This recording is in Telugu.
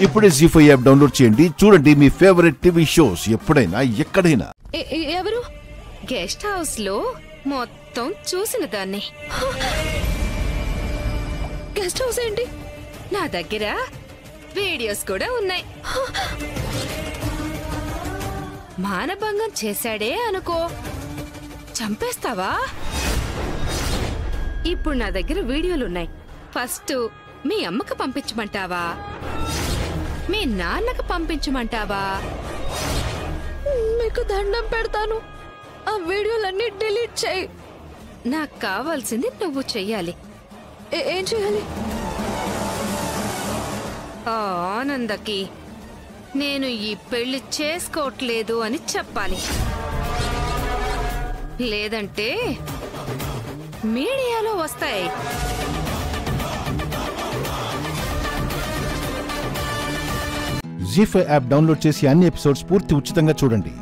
ఇప్పుడే జీ5 యాప్ డౌన్లోడ్ చేయండి. చూడండి మీ ఫేవరెట్ టీవీ షోస్ ఎప్పుడైనా ఎక్కడైనా. ఎవరు? గెస్ట్ హౌస్ లో మొత్తం చూసిన దాన్ని. గెస్ట్ హౌస్ ఏంటి? నా దగ్గర వీడియోస్ కూడా ఉన్నాయి. మానభంగం చేశాడే అనుకో, చంపేస్తావా? ఇప్పుడు నా దగ్గర వీడియోలున్నాయి. ఫస్ట్ మీ అమ్మకు పంపించమంటావా, మీ నాన్నకు పంపించమంటావా? మీకు దండం పెడతాను, ఆ వీడియోలన్నీ డిలీట్ చేయి. నాకు కావాల్సింది నువ్వు చెయ్యాలి. ఏం చేయాలి? ఆనందకి నేను ఈ పెళ్లి చేసుకోవట్లేదు అని చెప్పాలి. లేదంటే మీడియాలో వస్తాయి. జీ5 యాప్ డౌన్లోడ్ చేసి అన్ని ఎపిసోడ్స్ పూర్తి ఉచితంగా చూడండి.